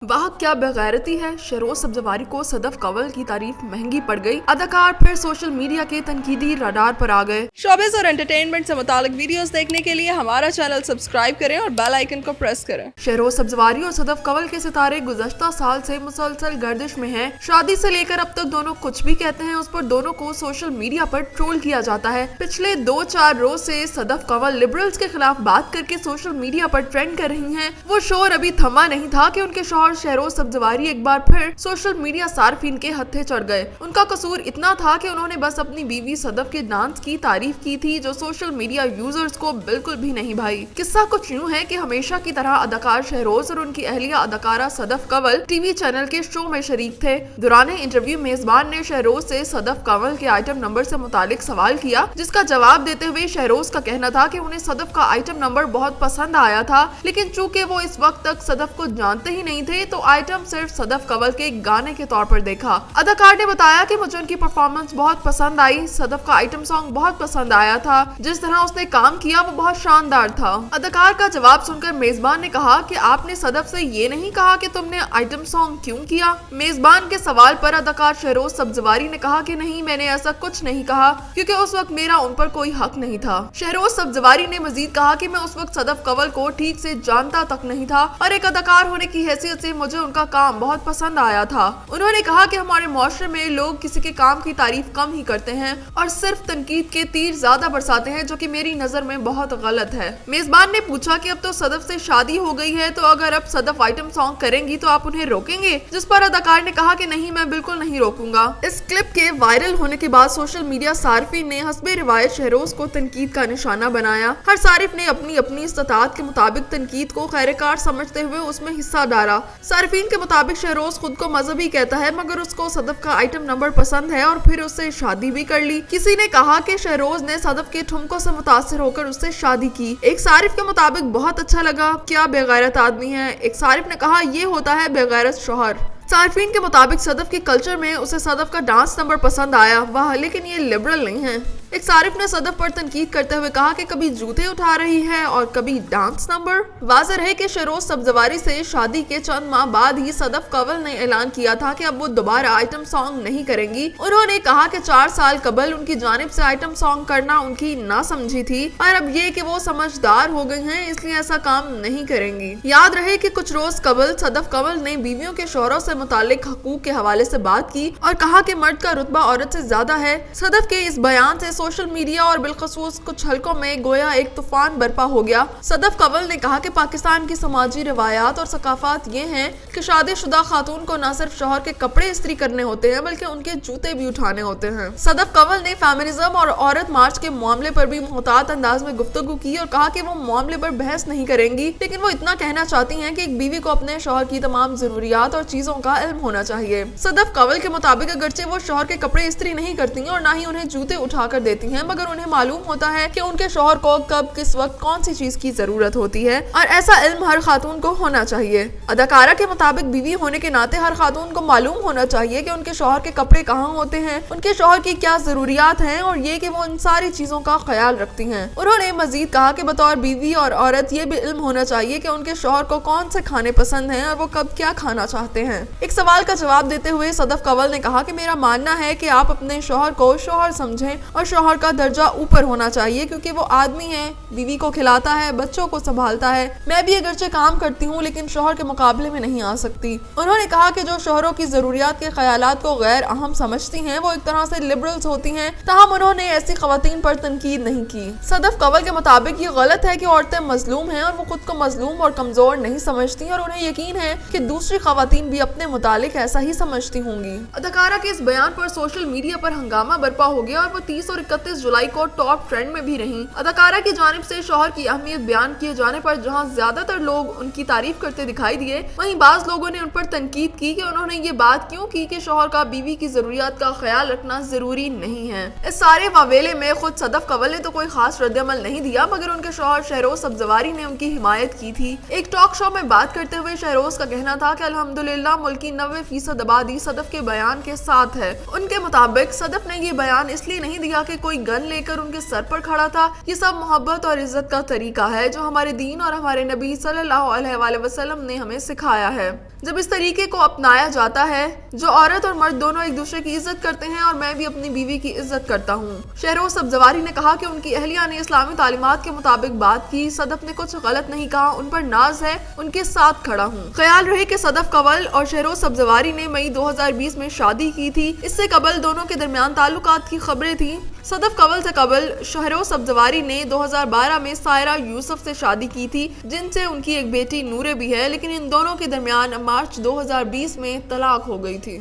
वाह क्या बेगैरती है। शहरोज सब्जवारी को सदफ कवल की तारीफ महंगी पड़ गई। अदाकार फिर सोशल मीडिया के तनकीदी रडार पर आ गए। शोबिस और एंटरटेनमेंट से मुतालिक वीडियोस देखने के लिए हमारा चैनल सब्सक्राइब करें और बेल आइकन को प्रेस करें। शहरोज सब्जवारी और सदफ कवल के सितारे गुज़श्ता साल से मुसलसल गर्दिश में हैं। शादी से लेकर अब तक दोनों कुछ भी कहते हैं उस पर दोनों को सोशल मीडिया पर ट्रोल किया जाता है। पिछले 2-4 रोज से सदफ कवल लिबरल्स के खिलाफ बात करके सोशल मीडिया पर ट्रेंड कर रही हैं। वो शोर अभी थमा नहीं था कि उनके शौहर शहरोज सब्जवारी एक बार फिर सोशल मीडिया सार्फिन के हत्थे चढ़ गए। उनका कसूर इतना था कि उन्होंने बस अपनी बीवी सदफ के डांस की तारीफ की थी जो सोशल मीडिया यूजर्स को बिल्कुल भी नहीं भाई। किस्सा कुछ यूं है कि हमेशा की तरह अदाकार शहरोज और उनकी अहलिया अदाकारा सदफ कवल टीवी चैनल के शो में शरीक थे। दौरान इंटरव्यू मेजबान ने शहरोज से सदफ कवल के आइटम नंबर से मुतालिक सवाल किया, जिसका जवाब देते हुए शहरोज का कहना था कि उन्हें सदफ का आइटम नंबर बहुत पसंद आया था, लेकिन चूंकि वो इस वक्त तक सदफ को जानते ही नहीं थे तो आइटम सिर्फ सदफ कवल के गाने के तौर पर देखा। अदाकार ने बताया कि मुझे उनकी परफॉर्मेंस बहुत पसंद आई। सदफ का आइटम सॉन्ग बहुत पसंद आया था। जिस तरह उसने काम किया वो बहुत शानदार था। अदाकार का जवाब सुनकर मेजबान ने कहा कि आपने सदफ से ये नहीं कहा कि तुमने आइटम सॉन्ग क्यों किया। मेजबान के सवाल पर अदाकार शहरोज सब्जवारी ने कहा कि नहीं, मैंने ऐसा कुछ नहीं कहा क्योंकि उस वक्त मेरा उन पर कोई हक नहीं था। शहरोज सब्जवारी ने मजीद कहा कि मैं उस वक्त सदफ कवल को ठीक से जानता तक नहीं था और एक अदाकार होने की हैसियत से मुझे उनका काम बहुत पसंद आया था। उन्होंने कहा कि हमारे मुआशरे में लोग किसी के काम की तारीफ कम ही करते हैं और सिर्फ तनकीद के तीर ज्यादा बरसाते हैं, जो कि मेरी नजर में बहुत गलत है। मेजबान ने पूछा कि अब तो सदफ से शादी हो गई है तो अगर अब सदफ आइटम सॉन्ग करेंगी तो आप उन्हें रोकेंगे, जिस पर अदाकार ने कहा कि नहीं, मैं बिल्कुल नहीं रोकूंगा। इस क्लिप के वायरल होने के बाद सोशल मीडिया सार्फिन ने हस्बे रिवायत शहरोज को तनकीद का निशाना बनाया। हर सारिफ ने अपनी अपनी इस्तात के मुताबिक तनकीद को खैरकार समझते हुए उसमें हिस्सा डाला। सार्फिन के मुताबिक शहरोज खुद को मजहबी कहता है मगर उसको सदफ का आइटम नंबर पसंद है और फिर उससे शादी भी कर ली। किसी ने कहा कि शहरोज ने सदफ के ठुमकों से मुतासिर होकर उससे शादी की। एक सारिफ के मुताबिक बहुत अच्छा लगा, क्या बेगैरत आदमी है। एक सारिफ ने कहा ये होता है बेगैरत शौहर। सार्फिन के मुताबिक सदफ के कल्चर में उसे सदफ का डांस नंबर पसंद आया, वाह, लेकिन ये लिबरल नहीं है। एक सारिफ ने सदफ पर तनकीद करते हुए कहा कि कभी जूते उठा रही है और कभी डांस नंबर। वाज़ेह है कि शहरोज सब्जवारी से शादी के चंद माह बाद ही सदफ कवल ने ऐलान किया था कि अब वो दोबारा आइटम सॉन्ग नहीं करेंगी। उन्होंने कहा कि 4 साल कबल उनकी जानिब से आइटम सॉन्ग करना उनकी ना समझी थी और अब ये कि वो समझदार हो गई हैं इसलिए ऐसा काम नहीं करेंगी। याद रहे कि कुछ रोज कबल सदफ कवल ने बीवियों के शौहरों से मुतालिक हकूक के हवाले से बात की और कहा कि मर्द का रुतबा औरत से ज्यादा है। सदफ के इस बयान से सोशल मीडिया और बिलखसूस कुछ हलकों में गोया एक तूफान बर्पा हो गया। सदफ कवल ने कहा कि पाकिस्तान की समाजी रिवायात और सकाफात ये हैं कि शादीशुदा खातून को न सिर्फ शौहर के कपड़े इस्त्री करने होते हैं बल्कि उनके जूते भी उठाने होते हैं। सदफ कवल ने फेमिनिज्म और औरत मार्च के मामले पर भी मुहतात अंदाज में गुफ्तगू की और कहा कि वो मामले पर बहस नहीं करेंगी, लेकिन वो इतना कहना चाहती हैं कि एक बीवी को अपने शौहर की तमाम जरूरियात और चीजों का इल्म होना चाहिए। सदफ कवल के मुताबिक अगरचे वो शौहर के कपड़े इस्त्री नहीं करती हैं और ना ही उन्हें जूते उठाकर देती हैं, मगर उन्हें मालूम होता है कि उनके शौहर को कब किस वक्त कौन सी चीज की जरूरत होती है और ऐसा इल्म हर खातून को होना चाहिए। अदाकारा के मुताबिक बीवी होने के नाते हर खातून को मालूम होना चाहिए कि उनके शौहर के कपड़े कहाँ होते हैं, उनके शौहर की क्या जरूरियात हैं और ये कि वो इन सारी चीजों का ख्याल रखती हैं। उन्होंने मजीद कहा कि बतौर बीवी और औरत ये भी इल्म होना चाहिए कि उनके शौहर को कौन से खाने पसंद हैं और वो कब क्या खाना चाहते हैं। एक सवाल का जवाब देते हुए सदफ कवल ने कहा कि मेरा मानना है कि आप अपने शौहर को शौहर समझें और शौहर का दर्जा ऊपर होना चाहिए क्योंकि वो आदमी है, बीवी को खिलाता है, बच्चों को संभालता है। मैं भी अगरचे काम करती हूँ लेकिन शौहर के मुकाबले में नहीं आ सकती। उन्होंने कहा कि जो शौहरों की जरूरियात के ख्यालात को गैर अहम समझती हैं वो एक तरह से लिबरल्स होती हैं, ताहम उन्होंने ऐसी खवातीन पर तनकीद नहीं की। सदफ कवल के मुताबिक ये गलत है कि औरतें मजलूम हैं और वो खुद को मजलूम और कमजोर नहीं समझती और उन्हें यकीन है कि दूसरी खवातीन भी अपने मुतालिक ऐसा ही समझती होंगी। अदाकारा के इस बयान पर सोशल मीडिया पर हंगामा बर्पा हो गया और वो 30 और 31 जुलाई को टॉप ट्रेंड में भी रही। अदाकारा की जानिब से शौहर की अहमियत बयान किए जाने पर जहां ज्यादातर लोग उनकी तारीफ करते दिखाई दिए, वहीं बाज लोगों ने उन पर तनकीद की कि उन्होंने ये बात क्यों की कि शौहर का बीवी की जरूरियात का ख्याल रखना जरूरी नहीं है। इस सारे वावेले में खुद सदफ कवल ने तो कोई खास रद्दअमल नहीं दिया मगर उनके शौहर शहरोज सब्जवारी ने उनकी हिमायत की थी। एक टॉक शो में बात करते हुए शहरोज का कहना था कि अल्हम्दुलिल्लाह मुल्क की 90% आबादी सदफ के बयान के साथ है। उनके मुताबिक सदफ ने ये बयान इसलिए नहीं दिया कि कोई गन लेकर उनके सर पर खड़ा था। ये सब मोहब्बत और इज्जत का तरीका है जो हमारे दीन और हमारे नबी सल्लल्लाहु अलैहि वसल्लम ने हमें सिखाया है। जब इस तरीके को अपनाया जाता है, जो औरत और मर्द दोनों एक दूसरे की इज्जत करते हैं और मैं भी अपनी बीवी की इज्जत करता हूँ। शहरोज सब्जवारी ने कहा कि उनकी अहलिया ने इस्लामी तालीमात के मुताबिक बात की। सदफ ने कुछ गलत नहीं कहा, उन पर नाज है, उनके साथ खड़ा हूँ। ख्याल रहे कि सदफ कंवल और शहरोज सब्जवारी ने मई 2020 में शादी की थी। इससे कबल दोनों के दरमियान ताल्लुकात की खबरें थी। सदफ कंवल से कबल शहरोज सब्जवारी ने 2012 में सायरा यूसुफ से शादी की थी, जिनसे उनकी एक बेटी नूरे भी है, लेकिन इन दोनों के दरमियान मार्च 2020 में तलाक हो गई थी।